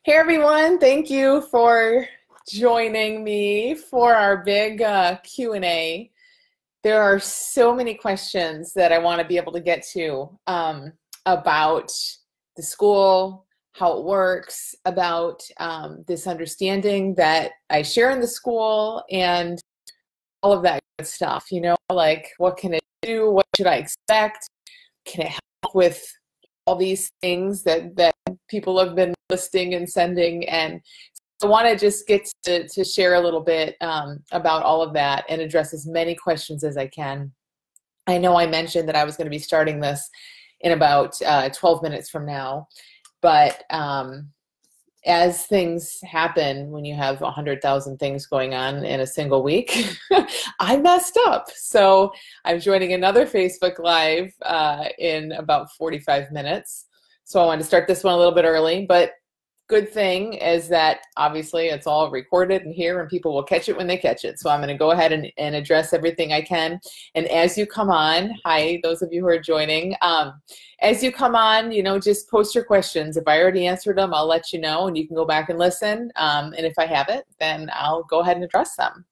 Hey everyone, thank you for joining me for our big Q&A. There are so many questions that I want to be able to get to about the school, how it works, about this understanding that I share in the school, and all of that good stuff. Like what can it do? What should I expect? Can it help with all these things that people have been listing and sending? And I want to just get to share a little bit about all of that and address as many questions as I can. I know I mentioned that I was going to be starting this in about 12 minutes from now, but as things happen when you have 100,000 things going on in a single week, I messed up. So I'm joining another Facebook Live in about 45 minutes. So I wanted to start this one a little bit early, but good thing is that obviously it's all recorded and here, and people will catch it when they catch it. So I'm going to go ahead and address everything I can. And as you come on, hi, those of you who are joining, as you come on, just post your questions. If I already answered them, I'll let you know, and you can go back and listen. And if I haven't, then I'll go ahead and address them.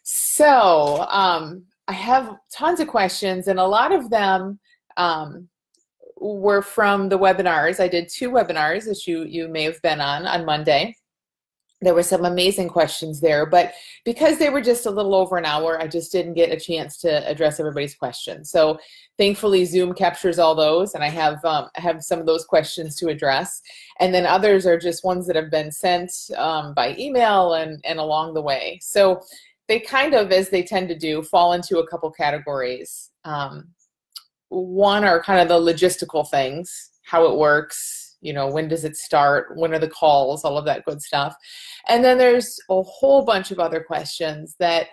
So I have tons of questions, and a lot of them were from the webinars. I did 2 webinars, as you may have been on Monday. There were some amazing questions there, but because they were just a little over an hour, I just didn't get a chance to address everybody's questions. So thankfully Zoom captures all those, and I have some of those questions to address. And then others are just ones that have been sent by email and along the way. So they kind of, as they tend to do, fall into a couple categories. One are kind of the logistical things, how it works, when does it start, when are the calls, all of that good stuff. And then there's a whole bunch of other questions that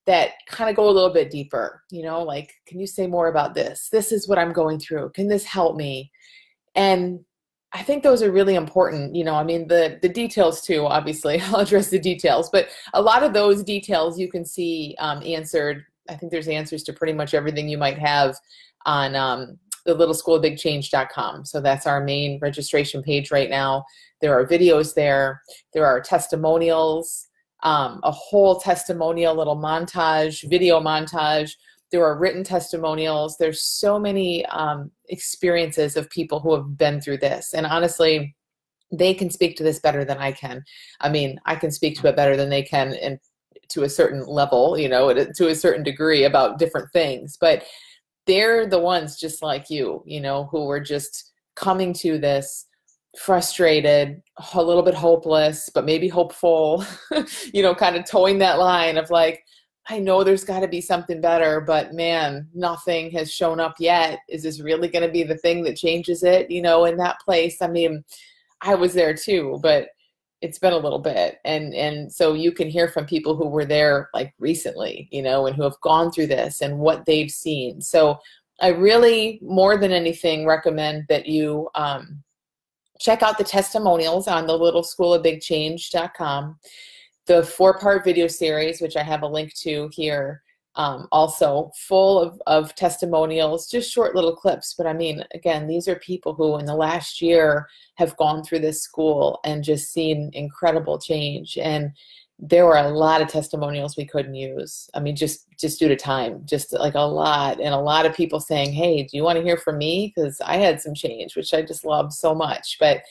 kind of go a little bit deeper, like, can you say more about this? This is what I'm going through. Can this help me? And I think those are really important. I mean, the details too, obviously, I'll address the details, but a lot of those details you can see answered. I think there's answers to pretty much everything you might have on the littleschoolofbigchange.com. So that's our main registration page right now. There are videos there. There are testimonials, a whole testimonial little montage, video montage. There are written testimonials. There's so many experiences of people who have been through this. And honestly, they can speak to this better than I can. I mean, I can speak to it better than they can, and to a certain level, to a certain degree about different things. But they're the ones just like you, who were just coming to this frustrated, a little bit hopeless, but maybe hopeful, kind of towing that line of like, I know there's got to be something better, but man, nothing has shown up yet. Is this really going to be the thing that changes it? In that place. I mean, I was there too, but it's been a little bit. And so you can hear from people who were there like recently, and who have gone through this and what they've seen. So I really, more than anything, recommend that you check out the testimonials on the littleschoolofbigchange.com. The 4-part video series, which I have a link to here, also full of testimonials, just short little clips. But I mean, again, these are people who in the last year have gone through this school and just seen incredible change. And there were a lot of testimonials we couldn't use. I mean, just due to time, just like a lot. And a lot of people saying, hey, do you want to hear from me? Because I had some change, which I just loved so much. But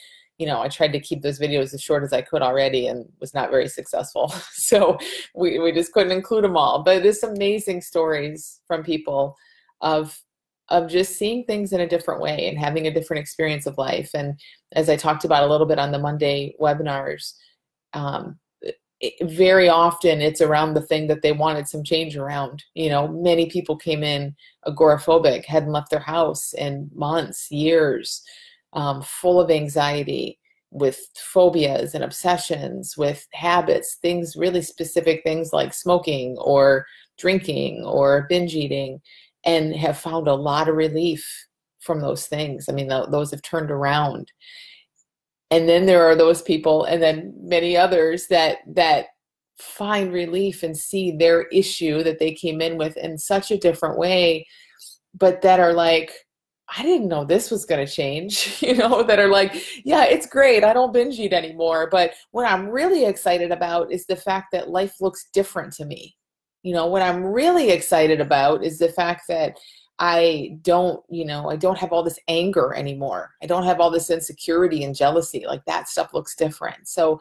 I tried to keep those videos as short as I could already and was not very successful. So we just couldn't include them all. But there's amazing stories from people of just seeing things in a different way and having a different experience of life. And as I talked about a little bit on the Monday webinars, very often it's around the thing that they wanted some change around. Many people came in agoraphobic, hadn't left their house in months, years, full of anxiety, with phobias and obsessions, with habits, things, really specific things like smoking or drinking or binge eating, and have found a lot of relief from those things. I mean, those have turned around. And then there are those people, and then many others that find relief and see their issue that they came in with in such a different way, but that are like, I didn't know this was going to change, that are like, yeah, it's great. I don't binge eat anymore. But what I'm really excited about is the fact that life looks different to me. What I'm really excited about is the fact that I don't have all this anger anymore. I don't have all this insecurity and jealousy. Like, that stuff looks different. So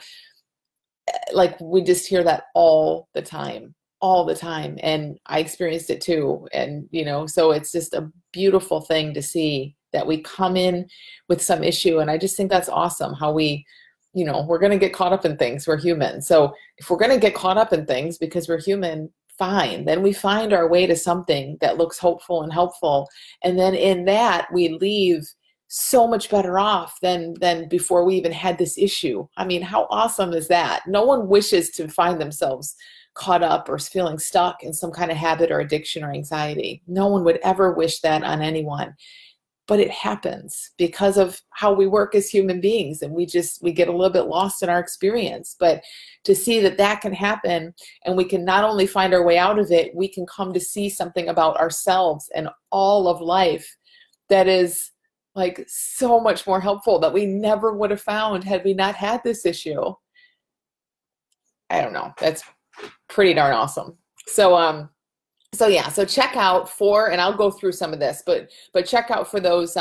like, we just hear that all the time. And I experienced it too. And, so it's just a beautiful thing to see that we come in with some issue. And I just think that's awesome how we're going to get caught up in things. We're human. So if we're going to get caught up in things because we're human, fine. Then we find our way to something that looks hopeful and helpful. And then in that, we leave so much better off than before we even had this issue. I mean, how awesome is that? No one wishes to find themselves caught up or feeling stuck in some kind of habit or addiction or anxiety. No one would ever wish that on anyone. But it happens because of how we work as human beings, and we get a little bit lost in our experience. But to see that can happen, and we can not only find our way out of it, we can come to see something about ourselves and all of life that is like so much more helpful, that we never would have found had we not had this issue. I don't know. That's pretty darn awesome. So check out and I'll go through some of this, but check out for those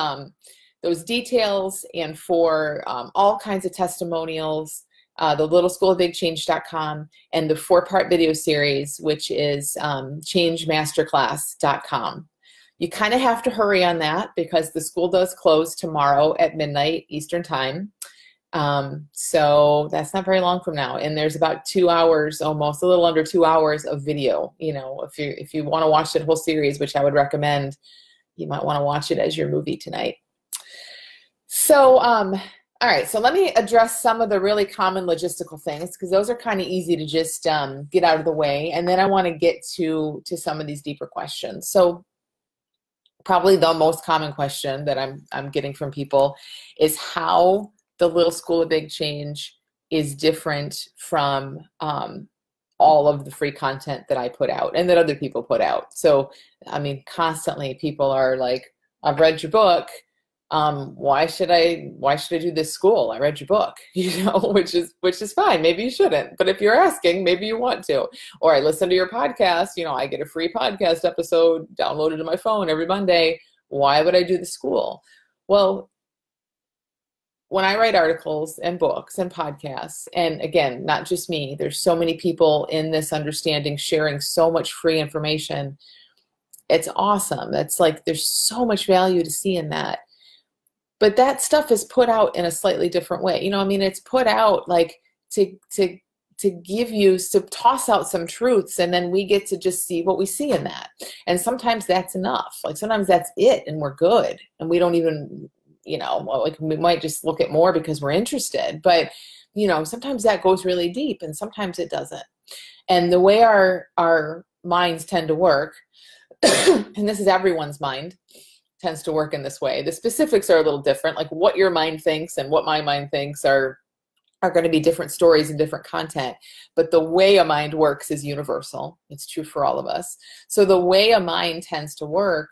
details, and for all kinds of testimonials, the littleschoolofbigchange.com, and the 4-part video series, which is changemasterclass.com. You kind of have to hurry on that because the school does close tomorrow at midnight Eastern time. So that's not very long from now. And there's about 2 hours, almost a little under 2 hours of video. If you want to watch the whole series, which I would recommend, you might want to watch it as your movie tonight. So, all right, so let me address some of the really common logistical things, because those are kind of easy to just get out of the way. And then I want to get to some of these deeper questions. So probably the most common question that I'm getting from people is how the Little School of Big Change is different from all of the free content that I put out and that other people put out. So, I mean, constantly people are like, I've read your book. Why should I do this school? I read your book, which is fine. Maybe you shouldn't, but if you're asking, maybe you want to. Or I listen to your podcast. I get a free podcast episode downloaded to my phone every Monday. Why would I do the school? Well, when I write articles and books and podcasts, and again, not just me, there's so many people in this understanding sharing so much free information. It's awesome. That's like, there's so much value to see in that. But that stuff is put out in a slightly different way. It's put out like to give you, to toss out some truths, and then we get to just see what we see in that. And sometimes that's enough. Like, sometimes that's it, and we're good. And we don't even, like, we might just look at more because we're interested. But, sometimes that goes really deep, and sometimes it doesn't. And the way our minds tend to work, and this is everyone's mind, tends to work in this way. The specifics are a little different, like what your mind thinks and what my mind thinks are going to be different stories and different content. But the way a mind works is universal. It's true for all of us. So the way a mind tends to work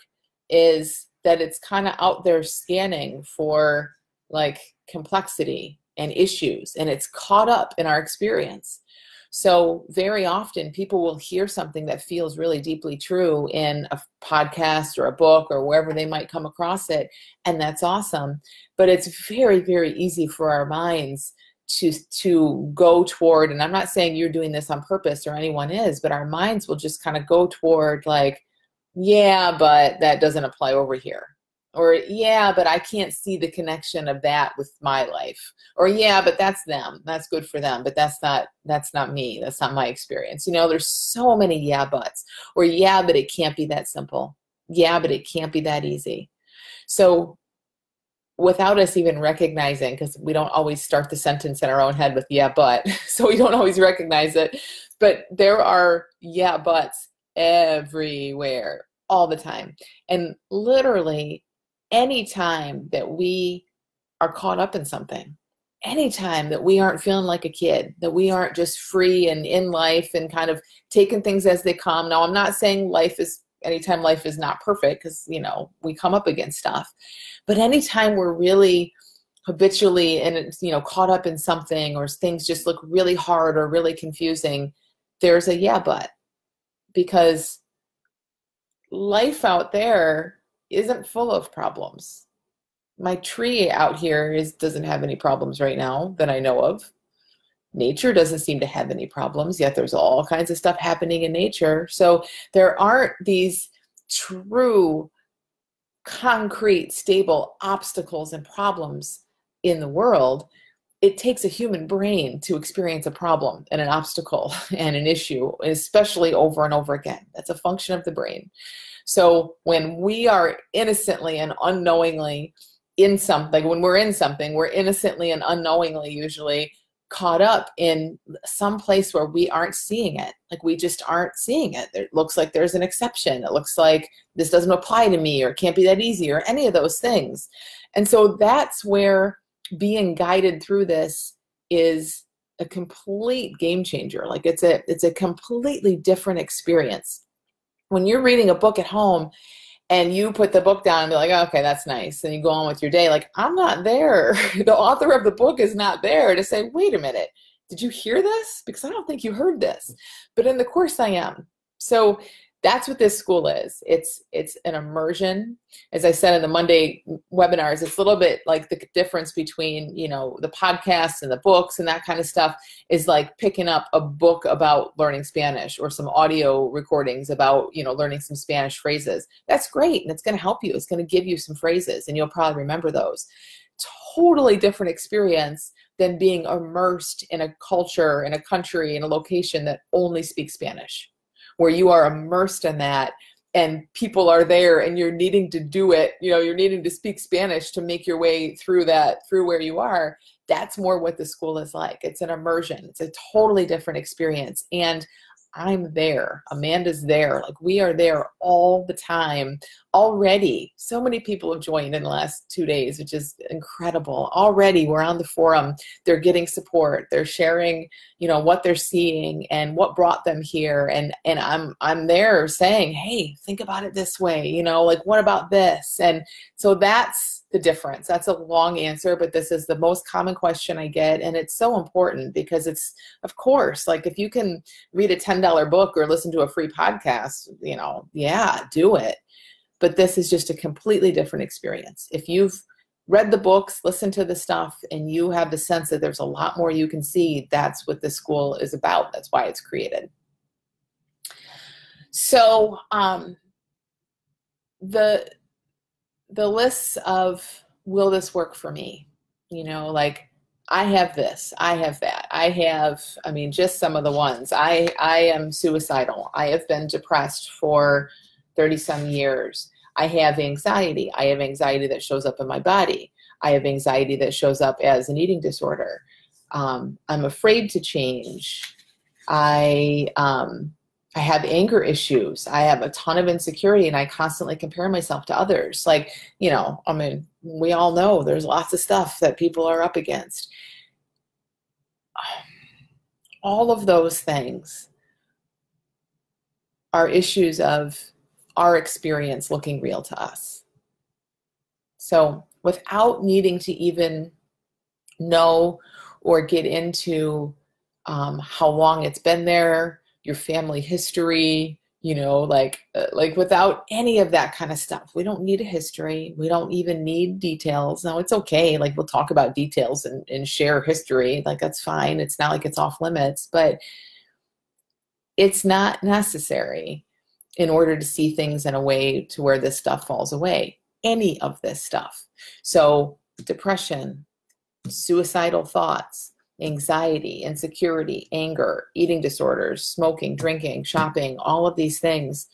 is that it's kind of out there scanning for like complexity and issues, and it's caught up in our experience. So very often people will hear something that feels really deeply true in a podcast or a book or wherever they might come across it, and that's awesome. But it's very, very easy for our minds to go toward, and I'm not saying you're doing this on purpose or anyone is, but our minds will just kind of go toward like, yeah, but that doesn't apply over here. Or, yeah, but I can't see the connection of that with my life. Or, yeah, but that's them. That's good for them. But that's not me. That's not my experience. There's so many yeah buts. Or, yeah, but it can't be that simple. Yeah, but it can't be that easy. So without us even recognizing, because we don't always start the sentence in our own head with yeah, but, so we don't always recognize it. But there are yeah, buts everywhere all the time. And literally, anytime that we are caught up in something, anytime that we aren't feeling like a kid, that we aren't just free and in life and kind of taking things as they come. Now, I'm not saying life is anytime life is not perfect, because, you know, we come up against stuff. But anytime we're really habitually and, you know, caught up in something, or things just look really hard or really confusing, there's a yeah, but. Because life out there isn't full of problems. My tree out here doesn't have any problems right now that I know of. Nature doesn't seem to have any problems, yet there's all kinds of stuff happening in nature. So there aren't these true, concrete, stable obstacles and problems in the world. It takes a human brain to experience a problem and an obstacle and an issue, especially over and over again. That's a function of the brain. So when we are innocently and unknowingly in something, when we're in something, we're innocently and unknowingly usually caught up in some place where we aren't seeing it. Like, we just aren't seeing it. It looks like there's an exception. It looks like this doesn't apply to me, or it can't be that easy, or any of those things. And so that's where being guided through this is a complete game changer. Like, it's a completely different experience. When you're reading a book at home and you put the book down and be like, oh, okay, that's nice, and you go on with your day, like, I'm not there. The author of the book is not there to say, wait a minute, did you hear this? Because I don't think you heard this. But in the course, I am. So that's what this school is. It's an immersion. As I said in the Monday webinars, it's a little bit like the difference between, you know, the podcasts and the books and that kind of stuff is like picking up a book about learning Spanish, or some audio recordings about, you know, learning some Spanish phrases. That's great, and it's going to help you. It's going to give you some phrases, and you'll probably remember those. Totally different experience than being immersed in a culture, in a country, in a location that only speaks Spanish, where you are immersed in that, and people are there, and you're needing to do it, you know, you're needing to speak Spanish to make your way through that, through where you are. That's more what the school is like. It's an immersion. It's a totally different experience. And I'm there. Amanda's there. Like, we are there all the time already. So many people have joined in the last 2 days, which is incredible. Already we're on the forum. They're getting support. They're sharing, you know, what they're seeing and what brought them here. And I'm there saying, hey, think about it this way, you know, like, what about this? And so that's the difference. That's a long answer, but this is the most common question I get. And it's so important because it's, of course, like, if you can read a $10 book or listen to a free podcast, you know, yeah, do it. But this is just a completely different experience. If you've read the books, listened to the stuff, and you have the sense that there's a lot more you can see, that's what this school is about. That's why it's created. So the lists of, will this work for me? You know, like, I have this, I have that, I mean, just some of the ones. I am suicidal. I have been depressed for 30-some years. I have anxiety. I have anxiety that shows up in my body. I have anxiety that shows up as an eating disorder. I'm afraid to change. I have anger issues. I have a ton of insecurity, and I constantly compare myself to others. Like, you know, I mean, we all know there's lots of stuff that people are up against. All of those things are issues of our experience looking real to us. So without needing to even know or get into how long it's been there, your family history, you know, like without any of that kind of stuff. We don't need a history. We don't even need details. No, it's okay. Like, we'll talk about details and share history. Like, that's fine. It's not like it's off limits, but it's not necessary in order to see things in a way to where this stuff falls away. Any of this stuff. So depression, suicidal thoughts, anxiety, insecurity, anger, eating disorders, smoking, drinking, shopping, all of these things.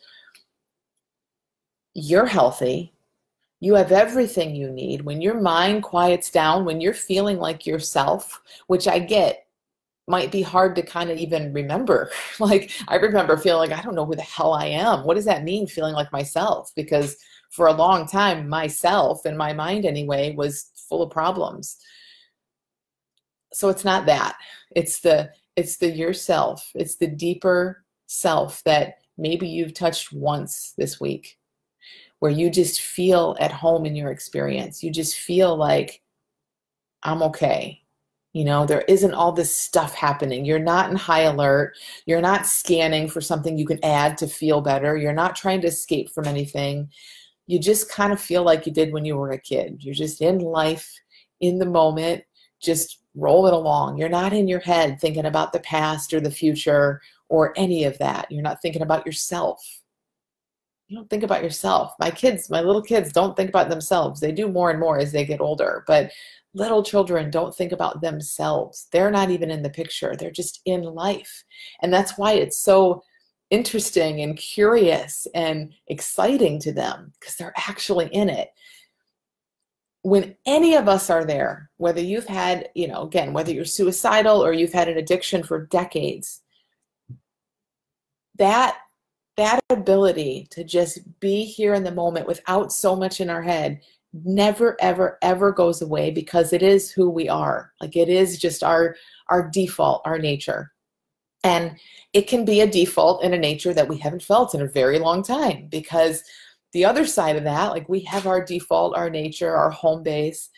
You're healthy. You have everything you need. When your mind quiets down, when you're feeling like yourself, which I get might be hard to kind of even remember. Like, I remember feeling like, I don't know who the hell I am. What does that mean, feeling like myself? Because for a long time, myself, in my mind anyway, was full of problems. So it's not that. It's the yourself. It's the deeper self that maybe you've touched once this week, where you just feel at home in your experience. You just feel like, I'm okay. You know, there isn't all this stuff happening. You're not in high alert. You're not scanning for something you can add to feel better. You're not trying to escape from anything. You just kind of feel like you did when you were a kid. You're just in life, in the moment, just roll it along. You're not in your head thinking about the past or the future or any of that. You're not thinking about yourself. You don't think about yourself. My little kids don't think about themselves. They do more and more as they get older, but little children don't think about themselves. They're not even in the picture. They're just in life. And that's why it's so interesting and curious and exciting to them, because they're actually in it. When any of us are there, whether you've had, again, whether you're suicidal or you've had an addiction for decades, that ability to just be here in the moment without so much in our head never, ever, ever goes away, because it is who we are. Like, it is just our default, our nature. And it can be a default and a nature that we haven't felt in a very long time, because the other side of that, like, we have our default, our nature, our home base,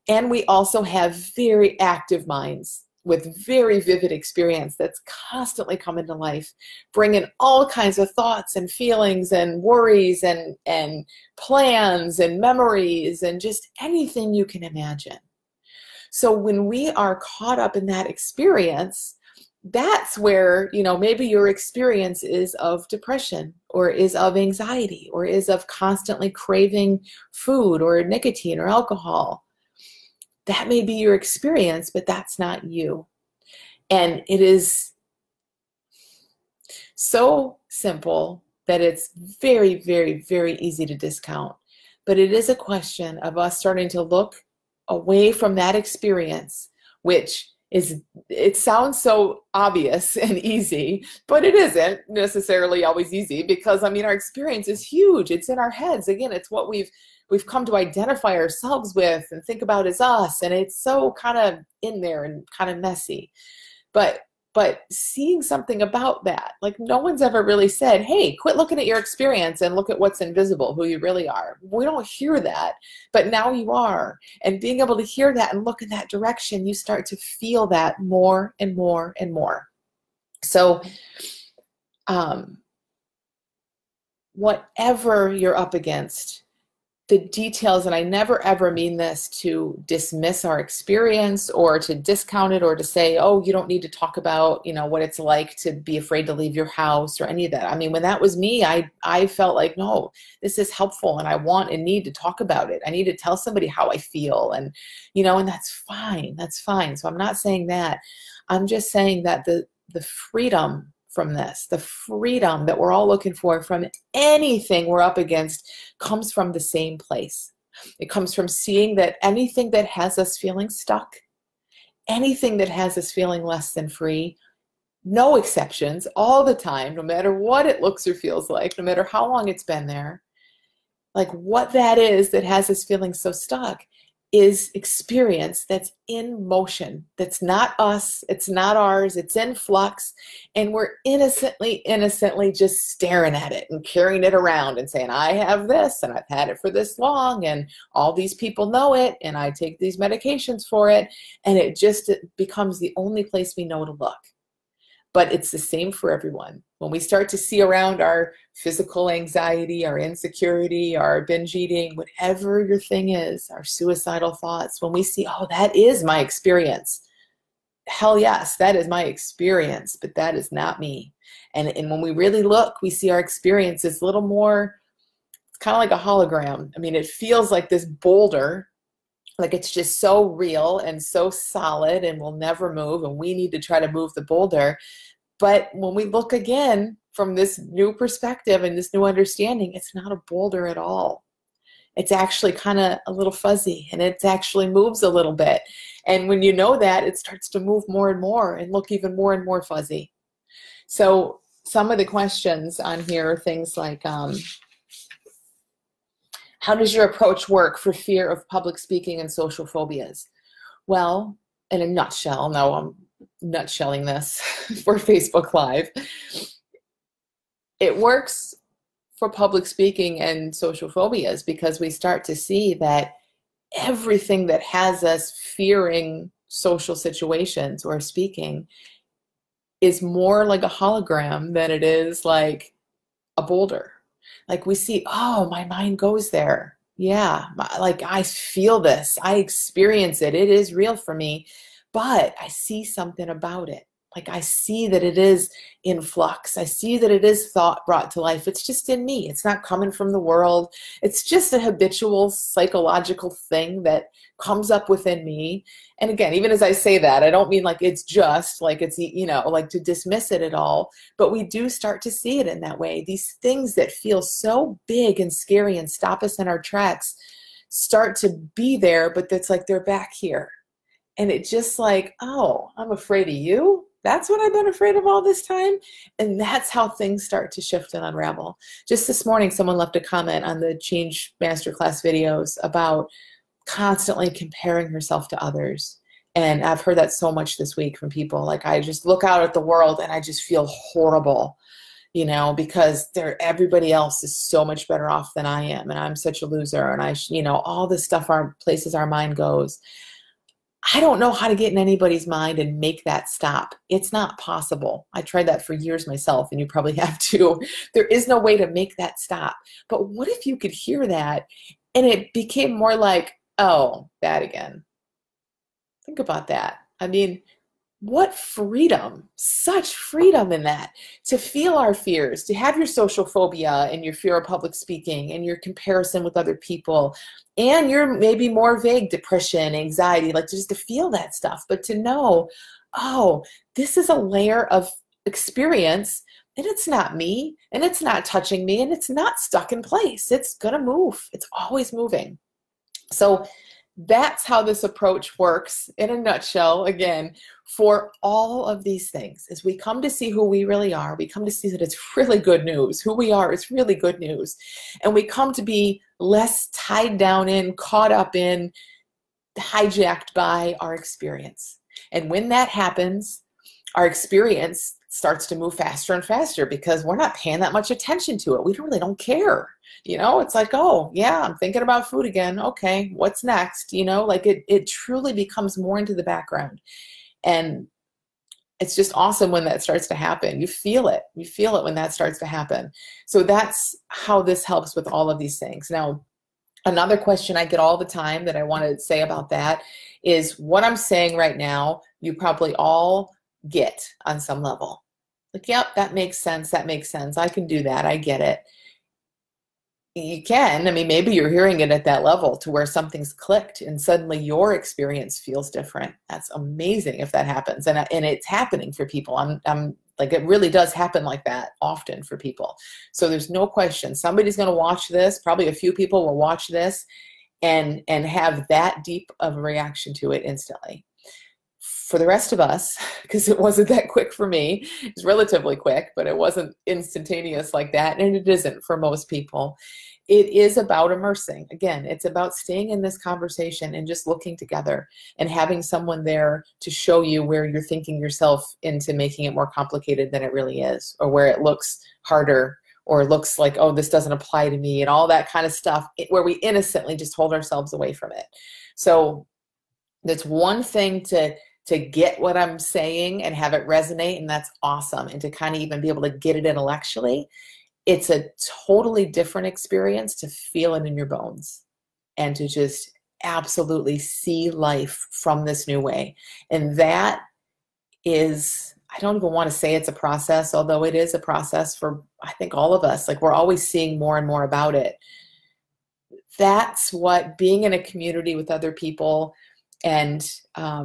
and we also have very active minds with very vivid experience that's constantly coming to life, bringing all kinds of thoughts and feelings and worries and plans and memories and just anything you can imagine. So when we are caught up in that experience, that's where, maybe your experience is of depression or is of anxiety or is of constantly craving food or nicotine or alcohol. That may be your experience, but that's not you. And it is so simple that it's very, very, very easy to discount. But it is a question of us starting to look away from that experience, which it sounds so obvious and easy, but it isn't necessarily always easy, because, our experience is huge. It's in our heads. Again, it's what we've come to identify ourselves with and think about as us, and it's so kind of in there and kind of messy. But seeing something about that, like, no one's ever really said, hey, quit looking at your experience and look at what's invisible, who you really are. We don't hear that, but now you are. And being able to hear that and look in that direction, you start to feel that more and more and more. So whatever you're up against, the details, and I never ever mean this to dismiss our experience or to discount it or to say, oh, you don't need to talk about, what it's like to be afraid to leave your house or any of that. When that was me, I felt like, no, this is helpful and I want and need to talk about it. I need to tell somebody how I feel, and, and that's fine. That's fine. So I'm not saying that. I'm just saying that the freedom from this, the freedom that we're all looking for from anything we're up against, comes from the same place. It comes from seeing that anything that has us feeling stuck, anything that has us feeling less than free, no exceptions, all the time, no matter what it looks or feels like, no matter how long it's been there, like, what that is that has us feeling so stuck is experience that's in motion. That's not us. It's not ours. It's in flux. And we're innocently just staring at it and carrying it around and saying, I have this and I've had it for this long and all these people know it and I take these medications for it. And it becomes the only place we know to look. But it's the same for everyone. When we start to see around our physical anxiety, our insecurity, our binge eating, whatever your thing is, our suicidal thoughts, when we see, oh, that is my experience. Hell yes, that is my experience, but that is not me. And when we really look, we see our experience is a little more, it's kind of like a hologram. It feels like this boulder, like it's just so real and so solid and will never move, and we need to try to move the boulder. But when we look again from this new perspective and this new understanding, it's not a boulder at all. It's actually kind of a little fuzzy, and it actually moves a little bit. And when you know that, it starts to move more and more and look even more and more fuzzy. So some of the questions on here are things like, how does your approach work for fear of public speaking and social phobias? Well, in a nutshell, no, I'm nutshelling this for Facebook Live. it works for public speaking and social phobias because we start to see that everything that has us fearing social situations or speaking is more like a hologram than it is like a boulder. Like we see, oh, my mind goes there. Yeah, like I feel this, I experience it. It is real for me, but I see something about it. Like I see that it is in flux. I see that it is thought brought to life. It's just in me. It's not coming from the world. It's just a habitual psychological thing that comes up within me. And again, even as I say that, I don't mean like it's just like it's, you know, like to dismiss it at all, but we do start to see it in that way. These things that feel so big and scary and stop us in our tracks start to be there, but it's like they're back here. And it just like, oh, I'm afraid of you? That's what I've been afraid of all this time? And that's how things start to shift and unravel. Just this morning, someone left a comment on the Change Masterclass videos about constantly comparing herself to others. And I've heard that so much this week from people. Like I just look out at the world and I just feel horrible, you know, because everybody else is so much better off than I am. And I'm such a loser. And you know, all this stuff, places our mind goes. I don't know how to get in anybody's mind and make that stop. It's not possible. I tried that for years myself, and you probably have too. There is no way to make that stop. But what if you could hear that and it became more like, oh, that again. Think about that. I mean, what freedom, such freedom in that, to feel our fears, to have your social phobia and your fear of public speaking and your comparison with other people and your maybe more vague depression, anxiety, like just to feel that stuff, but to know, oh, this is a layer of experience and it's not me and it's not touching me and it's not stuck in place. It's gonna move. It's always moving. So that's how this approach works in a nutshell, again, for all of these things. As we come to see who we really are, we come to see that it's really good news. Who we are is really good news. And we come to be less tied down in, caught up in, hijacked by our experience. And when that happens, our experience starts to move faster and faster because we're not paying that much attention to it. We really don't care. You know, it's like, oh, yeah, I'm thinking about food again. Okay, what's next? You know, like it truly becomes more into the background. And it's just awesome when that starts to happen. You feel it. You feel it when that starts to happen. So that's how this helps with all of these things. Now, another question I get all the time that I want to say about that is what I'm saying right now, you probably all get on some level. Like, yep, that makes sense. That makes sense. I can do that. I get it. You can. I mean, maybe you're hearing it at that level to where something's clicked and suddenly your experience feels different. That's amazing if that happens. And it's happening for people. I'm like, it really does happen like that often for people. So there's no question. Somebody's going to watch this. Probably a few people will watch this and have that deep of a reaction to it instantly. For the rest of us, because it wasn't that quick for me, it's relatively quick, but it wasn't instantaneous like that, and it isn't for most people. It is about immersing. Again, it's about staying in this conversation and just looking together and having someone there to show you where you're thinking yourself into making it more complicated than it really is, or where it looks harder, or looks like, oh, this doesn't apply to me, and all that kind of stuff, where we innocently just hold ourselves away from it. So that's one thing to get what I'm saying and have it resonate, and that's awesome. And to kind of even be able to get it intellectually, it's a totally different experience to feel it in your bones and to just absolutely see life from this new way. And that is, I don't even want to say it's a process, although it is a process for, I think, all of us. Like, we're always seeing more and more about it. That's what being in a community with other people and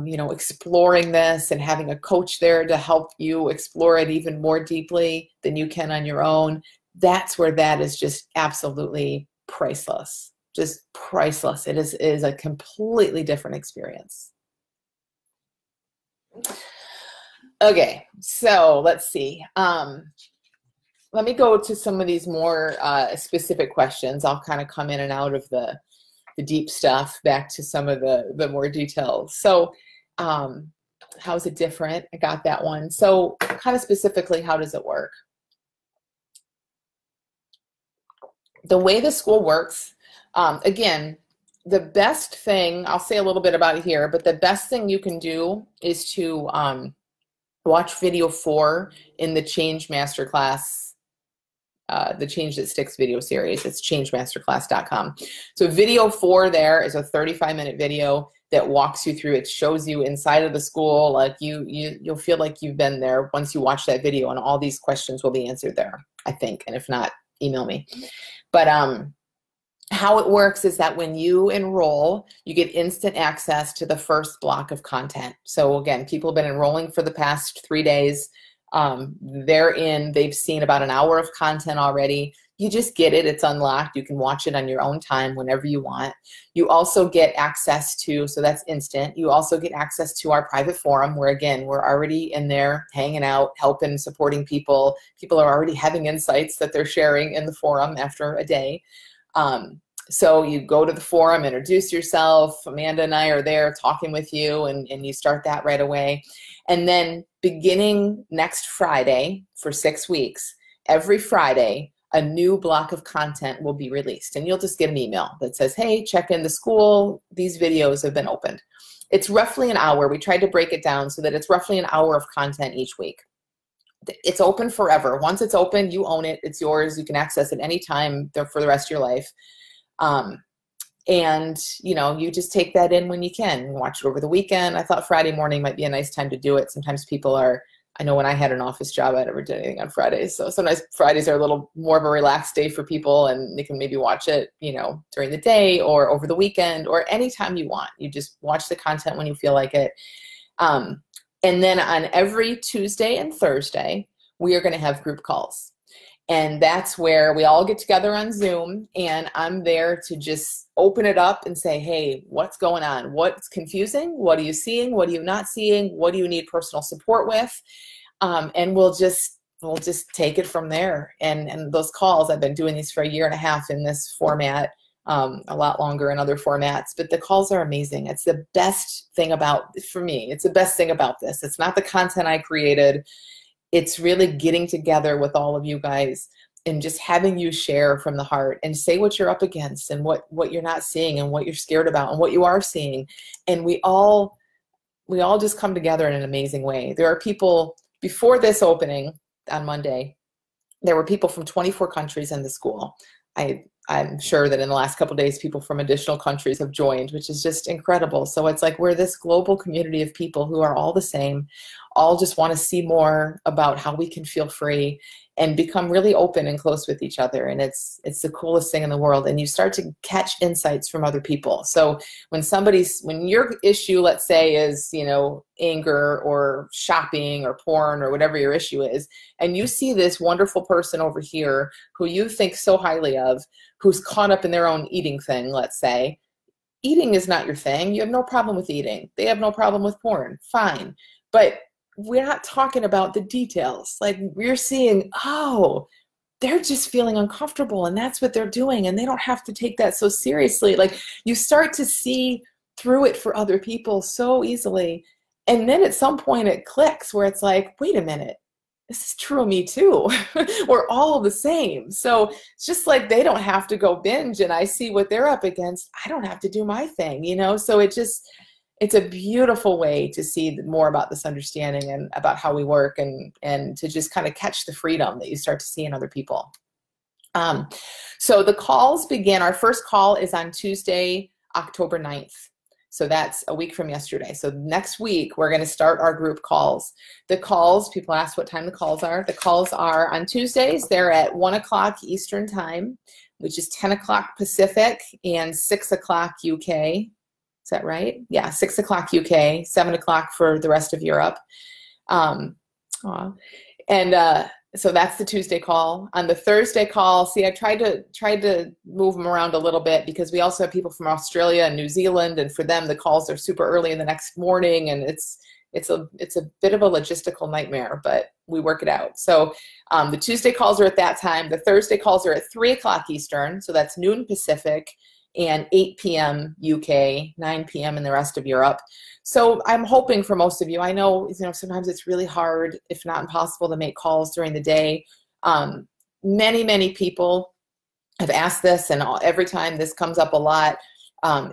you know, exploring this and having a coach there to help you explore it even more deeply than you can on your own, that's where that is just absolutely priceless. Just priceless. It is a completely different experience. Okay, so let's see. Let me go to some of these more specific questions. I'll kind of come in and out of the deep stuff back to some of the more details. So how is it different? I got that one. So kind of specifically, how does it work? The way the school works, again, the best thing, I'll say a little bit about it here, but the best thing you can do is to watch video 4 in the Change Masterclass, the Change That Sticks video series. It's changemasterclass.com. So video 4 there is a 35-minute video that walks you through. It shows you inside of the school. Like you'll feel like you've been there once you watch that video, and all these questions will be answered there, I think. And if not, email me. But how it works is that when you enroll, you get instant access to the first block of content. So again, people have been enrolling for the past 3 days. They've seen about an hour of content already. You just get it, it's unlocked. You can watch it on your own time whenever you want. You also get access to, so that's instant, you also get access to our private forum where, again, we're already in there hanging out, helping, supporting people. People are already having insights that they're sharing in the forum after a day. So you go to the forum, introduce yourself. Amanda and I are there talking with you, and you start that right away. And then beginning next Friday for 6 weeks, every Friday, a new block of content will be released. And you'll just get an email that says, hey, check in the school. These videos have been opened. It's roughly an hour. We tried to break it down so that it's roughly an hour of content each week. It's open forever. Once it's open, you own it. It's yours. You can access it anytime for the rest of your life. And you just take that in when you can. Watch it over the weekend. I thought Friday morning might be a nice time to do it. Sometimes people are, I know when I had an office job, I never did anything on Fridays. So sometimes Fridays are a little more of a relaxed day for people, and they can maybe watch it, during the day or over the weekend or anytime you want. You just watch the content when you feel like it. And then on every Tuesday and Thursday, we are going to have group calls. And that's where we all get together on Zoom, and I'm there to just open it up and say, hey, what's going on? What's confusing? What are you seeing? What are you not seeing? What do you need personal support with? And we'll just take it from there. And those calls, I've been doing these for 1.5 years in this format, a lot longer in other formats, but the calls are amazing. It's the best thing for me, it's the best thing about this. It's not the content I created. It's really getting together with all of you guys and just having you share from the heart and say what you're up against and what you're not seeing and what you're scared about and what you are seeing. And we all just come together in an amazing way. There are people, before this opening on Monday, there were people from 24 countries in the school. I'm sure that in the last couple of days, people from additional countries have joined, which is just incredible. So it's like we're this global community of people who are all the same, all just want to see more about how we can feel free and become really open and close with each other. And it's the coolest thing in the world. And you start to catch insights from other people. So when your issue, let's say, is, anger or shopping or porn or whatever your issue is, and you see this wonderful person over here who you think so highly of, who's caught up in their own eating thing, let's say, eating is not your thing. You have no problem with eating. They have no problem with porn. Fine. But we're not talking about the details. Like, we're seeing, oh, they're just feeling uncomfortable and that's what they're doing, and they don't have to take that so seriously. Like, you start to see through it for other people so easily. And then at some point it clicks where it's like, wait a minute, this is true of me too. We're all the same. So it's just like they don't have to go binge and I see what they're up against. I don't have to do my thing, So it's a beautiful way to see more about this understanding and about how we work, and to just kind of catch the freedom that you start to see in other people. So the calls begin. Our first call is on Tuesday, October 9th. So that's a week from yesterday. So next week, we're going to start our group calls. The calls, people ask what time the calls are. The calls are on Tuesdays. They're at 1 o'clock Eastern time, which is 10 o'clock Pacific and 6 o'clock UK. Is that right? Yeah, 6 o'clock UK, 7 o'clock for the rest of Europe. So that's the Tuesday call. On the Thursday call, see, I tried to move them around a little bit because we also have people from Australia and New Zealand, and for them the calls are super early in the next morning, and it's a bit of a logistical nightmare, but we work it out. So the Tuesday calls are at that time. The Thursday calls are at 3 o'clock Eastern, so that's noon Pacific, and 8 p.m. UK, 9 p.m. in the rest of Europe. So I'm hoping for most of you, I know, sometimes it's really hard, if not impossible, to make calls during the day. Many people I've asked this, and every time this comes up a lot.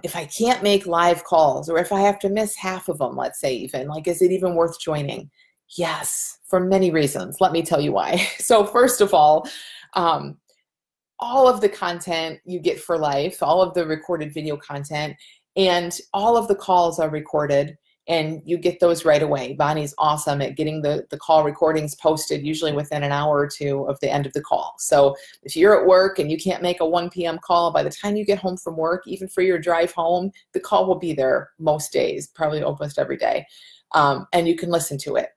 If I can't make live calls, or if I have to miss half of them, let's say even, like, is it even worth joining? Yes, for many reasons. Let me tell you why. So first of all of the content you get for life, all of the recorded video content, and all of the calls are recorded, and you get those right away. Bonnie's awesome at getting the call recordings posted, usually within an hour or two of the end of the call. So if you're at work and you can't make a 1 p.m. call, by the time you get home from work, even for your drive home, the call will be there most days, probably almost every day, and you can listen to it.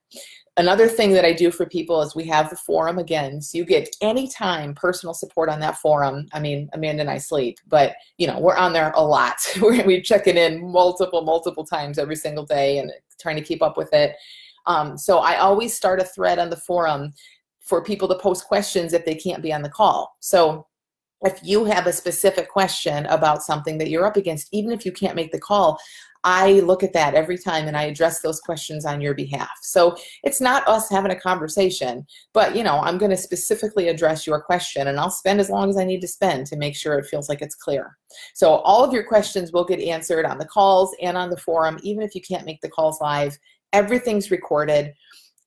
Another thing that I do for people is we have the forum again, so you get anytime personal support on that forum. I mean, Amanda and I sleep, but you know, we're on there a lot. We check it in multiple times every single day and trying to keep up with it. So I always start a thread on the forum for people to post questions if they can't be on the call. So if you have a specific question about something that you're up against, even if you can't make the call, I look at that every time and I address those questions on your behalf. So it's not us having a conversation, but you know, I'm going to specifically address your question, and I'll spend as long as I need to spend to make sure it feels like it's clear. So all of your questions will get answered on the calls and on the forum, even if you can't make the calls live. Everything's recorded.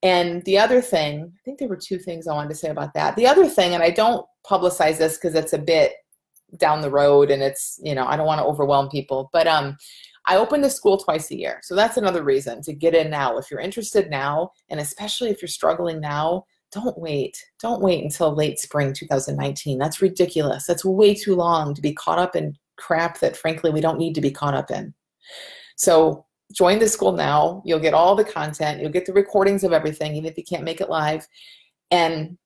And the other thing, I think there were two things I wanted to say about that. The other thing, and I don't publicize this because it's a bit down the road and it's, you know, I don't want to overwhelm people, but I open the school twice a year. So that's another reason to get in now. If you're interested now, and especially if you're struggling now, don't wait. Don't wait until late spring 2019. That's ridiculous. That's way too long to be caught up in crap that frankly we don't need to be caught up in. So join the school now. You'll get all the content. You'll get the recordings of everything, even if you can't make it live. And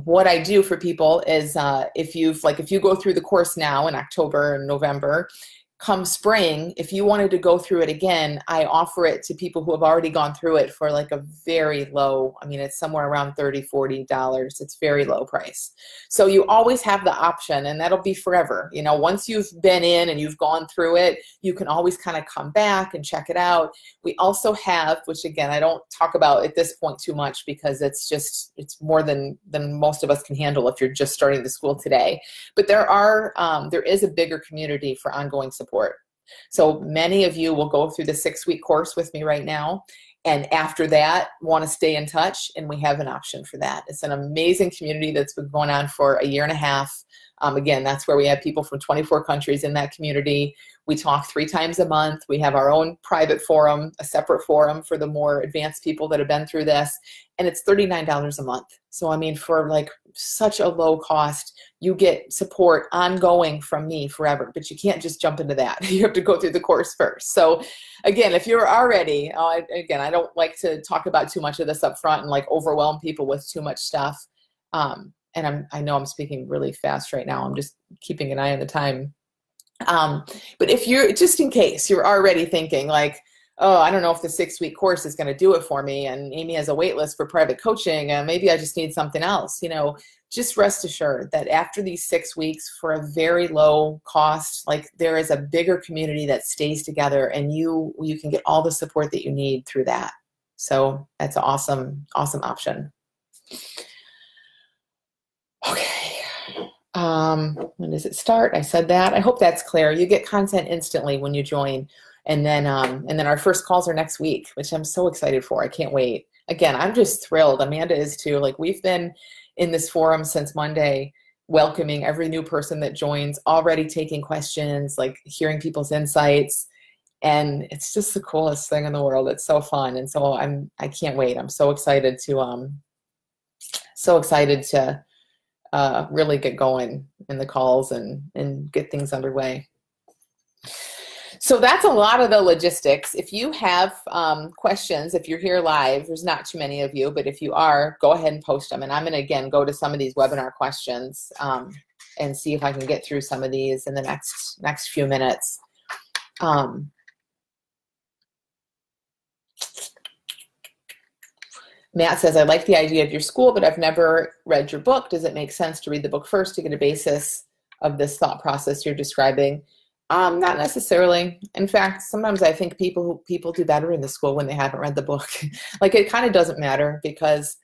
what I do for people is if you go through the course now in October and November, come spring, if you wanted to go through it again, I offer it to people who have already gone through it for like a very low, I mean, it's somewhere around $30, $40. It's very low price. So you always have the option, and that'll be forever. You know, once you've been in and you've gone through it, you can always kind of come back and check it out. We also have, which again, I don't talk about at this point too much because it's more than most of us can handle if you're just starting the school today. But there is a bigger community for ongoing support. So many of you will go through the 6-week course with me right now, and after that want to stay in touch, and we have an option for that. It's an amazing community that's been going on for a year and a half. Again, that's where we have people from 24 countries in that community. We talk 3 times a month. We have our own private forum, a separate forum for the more advanced people that have been through this, and it's $39 a month. So I mean, for like such a low cost, you get support ongoing from me forever, but you can't just jump into that. You have to go through the course first. So again, if you're already, again, I don't like to talk about too much of this up front and like overwhelm people with too much stuff. And I know I'm speaking really fast right now. I'm just keeping an eye on the time. But if you're, just in case you're already thinking like, oh, I don't know if the 6-week course is going to do it for me, and Amy has a wait list for private coaching, and maybe I just need something else, you know, just rest assured that after these 6 weeks, for a very low cost, like there is a bigger community that stays together, and you can get all the support that you need through that. So that's an awesome option. Okay. When does it start? I said that. I hope that's clear. You get content instantly when you join. And then our first calls are next week, which I'm so excited for. I can't wait. Again, I'm just thrilled. Amanda is too. Like, we've been in this forum since Monday, welcoming every new person that joins, already taking questions, like hearing people's insights. And it's just the coolest thing in the world. It's so fun. And so I can't wait. I'm so excited to really get going in the calls and get things underway. So that's a lot of the logistics. If you have questions, if you're here live, there's not too many of you, but if you are, go ahead and post them. And I'm going to, again, go to some of these webinar questions and see if I can get through some of these in the next few minutes. Matt says, I like the idea of your school, but I've never read your book. Does it make sense to read the book first to get a basis of this thought process you're describing? Not necessarily. In fact, sometimes I think people do better in the school when they haven't read the book. Like, it kind of doesn't matter, because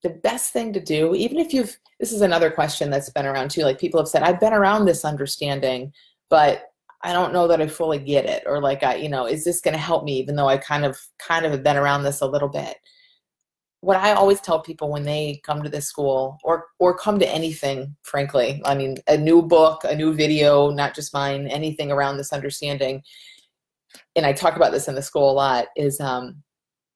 the best thing to do, even if this is another question that's been around too, like people have said, I've been around this understanding, but I don't know that I fully get it. Or like, is this going to help me, even though I kind of have been around this a little bit? What I always tell people when they come to this school or come to anything, frankly, I mean, a new book, a new video, not just mine, anything around this understanding, and I talk about this in the school a lot, is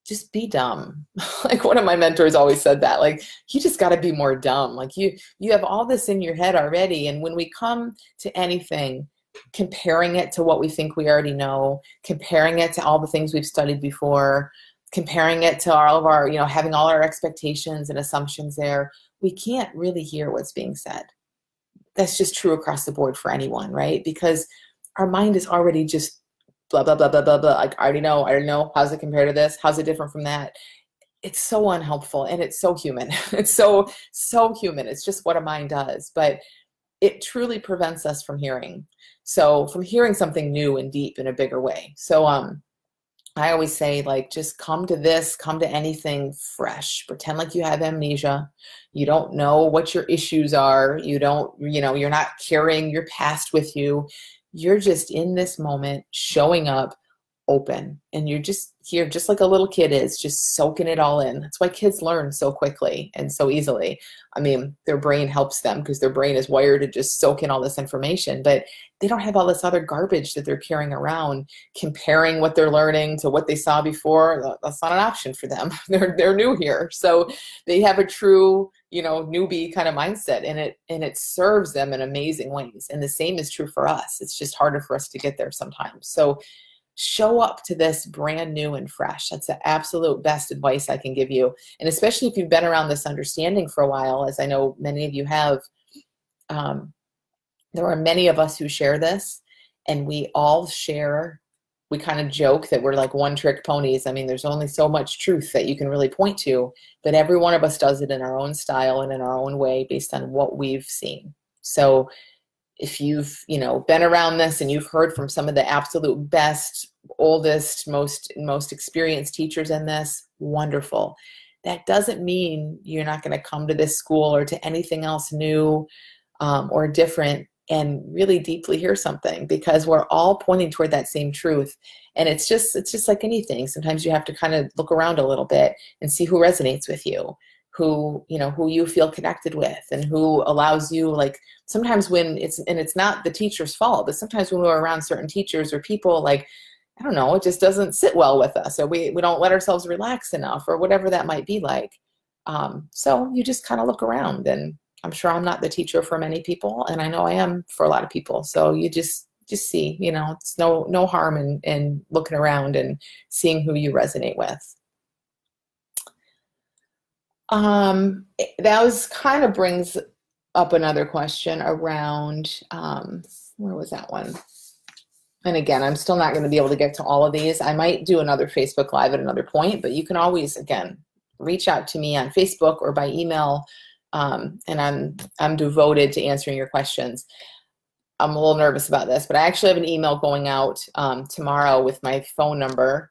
just be dumb. Like one of my mentors always said that, like, you just got to be more dumb. Like you have all this in your head already. And when we come to anything, comparing it to what we think we already know, comparing it to all the things we've studied before, comparing it to all of our, having all our expectations and assumptions there, we can't really hear what's being said. That's just true across the board for anyone, right? Because our mind is already just blah, blah, blah, blah, blah, blah. Like, I already know. How's it compare to this? How's it different from that? It's so unhelpful, and it's so human. It's so human. It's just what a mind does. But it truly prevents us from hearing. So from hearing something new and deep in a bigger way. So I always say, like, just come to anything fresh. Pretend like you have amnesia. You don't know what your issues are. You're not carrying your past with you. You're just in this moment, showing up, open, and you're just here, just like a little kid is, just soaking it all in. That's why kids learn so quickly and so easily. I mean, their brain helps them because their brain is wired to just soak in all this information, but they don't have all this other garbage that they're carrying around, comparing what they're learning to what they saw before. That's not an option for them. They're new here. So they have a true, newbie kind of mindset, and it serves them in amazing ways. And the same is true for us. It's just harder for us to get there sometimes. So show up to this brand new and fresh. That's the absolute best advice I can give you. And especially if you've been around this understanding for a while, as I know many of you have, there are many of us who share this, and we all share, we kind of joke that we're like one-trick ponies. I mean, there's only so much truth that you can really point to, but every one of us does it in our own style and in our own way based on what we've seen. So if you've, been around this and you've heard from some of the absolute best, oldest, most experienced teachers in this, wonderful. That doesn't mean you're not going to come to this school or to anything else new or different and really deeply hear something, because we're all pointing toward that same truth. And it's just like anything. Sometimes you have to kind of look around a little bit and see who resonates with you, who you feel connected with, and who allows you, like, sometimes when it's not the teacher's fault, but sometimes when we're around certain teachers or people, like, I don't know, it just doesn't sit well with us, or we don't let ourselves relax enough, or whatever that might be like. So you just kind of look around, and I'm sure I'm not the teacher for many people, and I know I am for a lot of people. So you just see, it's no harm in looking around and seeing who you resonate with. That kind of brings up another question around, where was that one? And again, I'm still not going to be able to get to all of these. I might do another Facebook Live at another point, but you can always, again, reach out to me on Facebook or by email, and I'm devoted to answering your questions. I'm a little nervous about this, but I actually have an email going out tomorrow with my phone number,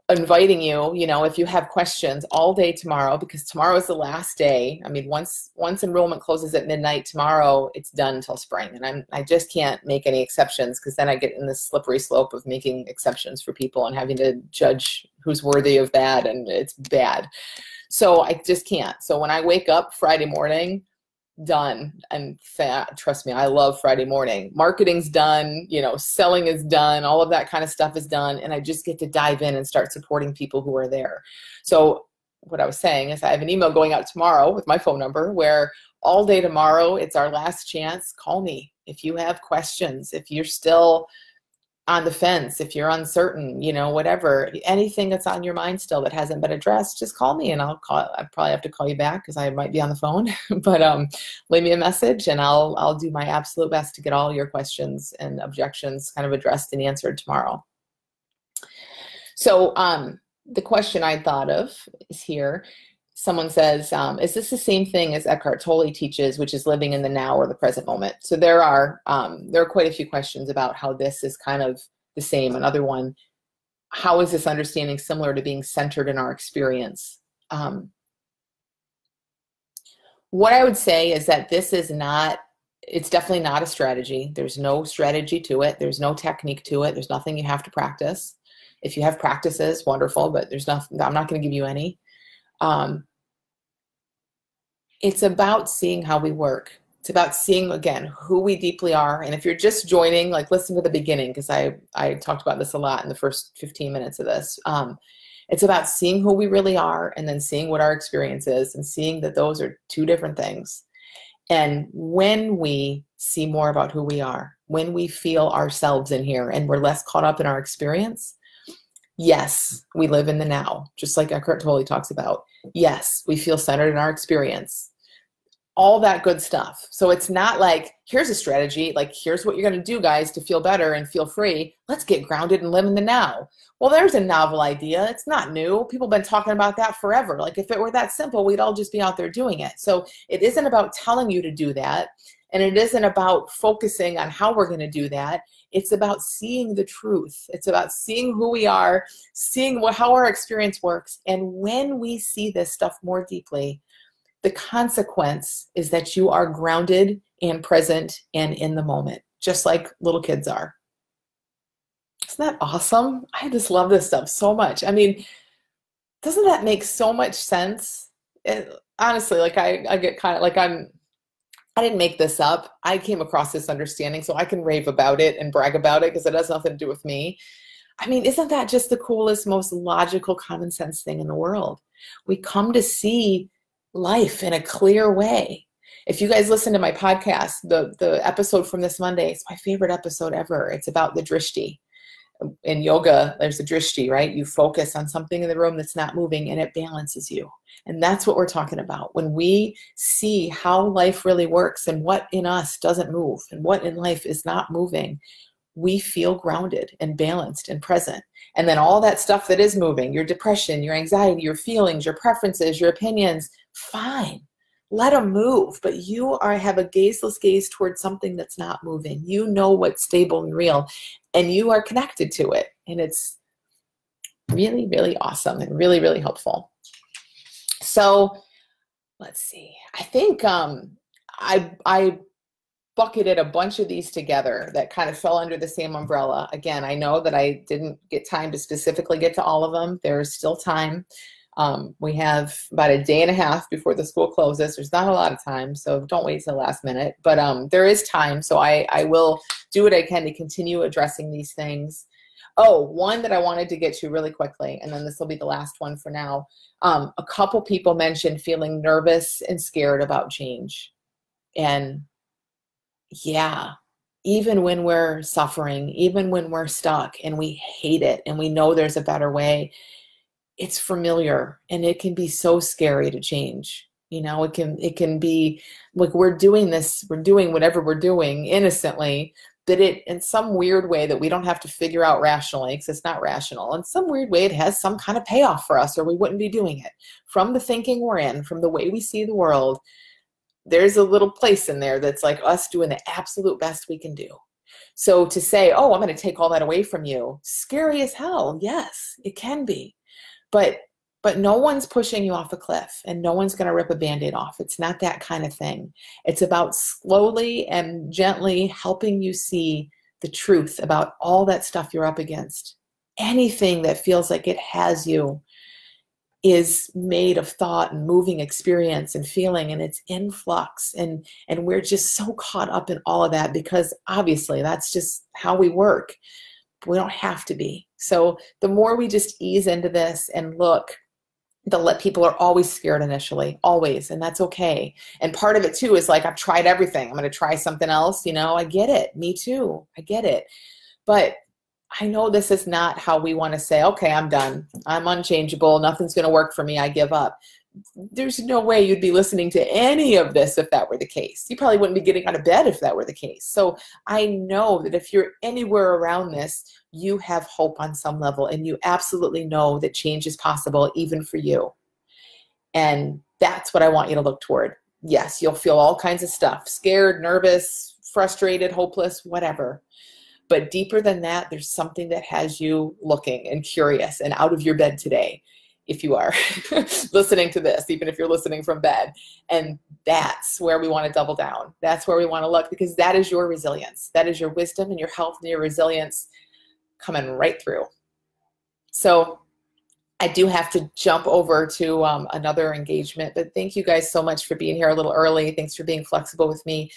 inviting you, if you have questions all day tomorrow, because tomorrow is the last day. I mean, once enrollment closes at midnight tomorrow, it's done until spring. And I just can't make any exceptions, because then I get in this slippery slope of making exceptions for people and having to judge who's worthy of that, and it's bad. So I just can't. So when I wake up Friday morning, done. And trust me, I love Friday morning. Marketing's done, selling is done, all of that kind of stuff is done, and I just get to dive in and start supporting people who are there. So what I was saying is I have an email going out tomorrow with my phone number, where all day tomorrow, it's our last chance. Call me if you have questions, if you're still on the fence, if you're uncertain, whatever, anything that's on your mind still that hasn't been addressed, just call me, and I probably have to call you back because I might be on the phone, but leave me a message, and I'll do my absolute best to get all your questions and objections kind of addressed and answered tomorrow. So the question I thought of is here. Someone says, is this the same thing as Eckhart Tolle teaches, which is living in the now or the present moment? So there are quite a few questions about how this is kind of the same. Another one, how is this understanding similar to being centered in our experience? What I would say is that this is not, it's definitely not a strategy. There's no strategy to it. There's no technique to it. There's nothing you have to practice. If you have practices, wonderful, but there's nothing, I'm not going to give you any. It's about seeing how we work. It's about seeing, again, who we deeply are. And if you're just joining, like, listen to the beginning, because I talked about this a lot in the first 15 minutes of this. It's about seeing who we really are and then seeing what our experience is and seeing that those are two different things. And when we see more about who we are, when we feel ourselves in here and we're less caught up in our experience, yes, we live in the now, just like Eckhart Tolle talks about. Yes, we feel centered in our experience. All that good stuff. So it's not like, here's a strategy, like, here's what you're going to do, guys, to feel better and feel free. Let's get grounded and live in the now. Well, there's a novel idea. It's not new. People have been talking about that forever. Like, if it were that simple, we'd all just be out there doing it. So it isn't about telling you to do that. And it isn't about focusing on how we're going to do that. It's about seeing the truth. It's about seeing who we are, seeing how our experience works. And when we see this stuff more deeply, the consequence is that you are grounded and present and in the moment, just like little kids are. Isn't that awesome? I just love this stuff so much. I mean, doesn't that make so much sense? Honestly, like, I get kind of like, I didn't make this up. I came across this understanding, so I can rave about it and brag about it because it has nothing to do with me. I mean, isn't that just the coolest, most logical, common sense thing in the world? We come to see life in a clear way. If you guys listen to my podcast, the episode from this Monday, it's my favorite episode ever. It's about the drishti. In yoga, there's a drishti, right? You focus on something in the room that's not moving and it balances you. And that's what we're talking about. When we see how life really works and what in us doesn't move and what in life is not moving, we feel grounded and balanced and present. And then all that stuff that is moving, your depression, your anxiety, your feelings, your preferences, your opinions, fine. Let them move. But you have a gazeless gaze towards something that's not moving. You know what's stable and real, and you are connected to it. And it's really, really awesome and really, really helpful. So let's see. I think I bucketed a bunch of these together that kind of fell under the same umbrella. Again, I know that I didn't get time to specifically get to all of them. There's still time. We have about a day and a half before the school closes. There's not a lot of time, so don't wait till the last minute. But there is time, so I will do what I can to continue addressing these things. Oh, one that I wanted to get to really quickly, and then this will be the last one for now. A couple people mentioned feeling nervous and scared about change. And yeah, even when we're suffering, even when we're stuck and we hate it and we know there's a better way, it's familiar and it can be so scary to change. You know, it can be like we're doing whatever we're doing innocently, but it in some weird way that we don't have to figure out rationally, because it's not rational. In some weird way, it has some kind of payoff for us, or we wouldn't be doing it. From the thinking we're in, from the way we see the world, there's a little place in there that's like us doing the absolute best we can do. So to say, oh, I'm going to take all that away from you, scary as hell. Yes, it can be. But no one's pushing you off a cliff, and no one's going to rip a Band-Aid off. It's not that kind of thing. It's about slowly and gently helping you see the truth about all that stuff you're up against. Anything that feels like it has you is made of thought and moving experience and feeling, and it's in flux. And we're just so caught up in all of that because obviously that's just how we work. We don't have to be. So the more we just ease into this and look, people are always scared initially, always, and that's okay. And part of it too is like, I've tried everything. I'm going to try something else. You know, I get it. Me too. I get it. But I know this is not how we want to say, okay, I'm done. I'm unchangeable. Nothing's going to work for me. I give up. There's no way you'd be listening to any of this if that were the case. You probably wouldn't be getting out of bed if that were the case. So I know that if you're anywhere around this, you have hope on some level, and you absolutely know that change is possible even for you. And that's what I want you to look toward. Yes, you'll feel all kinds of stuff, scared, nervous, frustrated, hopeless, whatever. But deeper than that, there's something that has you looking and curious and out of your bed today. if you are listening to this, even if you're listening from bed. And that's where we want to double down. That's where we want to look, because that is your resilience. That is your wisdom and your health and your resilience coming right through. So I do have to jump over to another engagement, but thank you guys so much for being here a little early. Thanks for being flexible with me.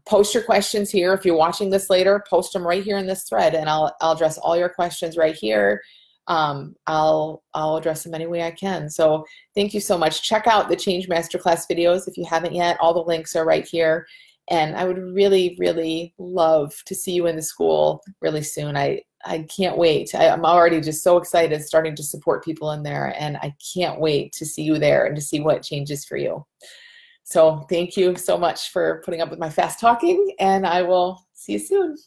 Post your questions here. If you're watching this later, post them right here in this thread, and I'll address all your questions right here. I'll address them any way I can. So thank you so much. Check out the Change Masterclass videos if you haven't yet. All the links are right here. And I would really, really love to see you in the school really soon. I can't wait. I'm already just so excited starting to support people in there, and I can't wait to see you there and to see what changes for you. So thank you so much for putting up with my fast talking, and I will see you soon.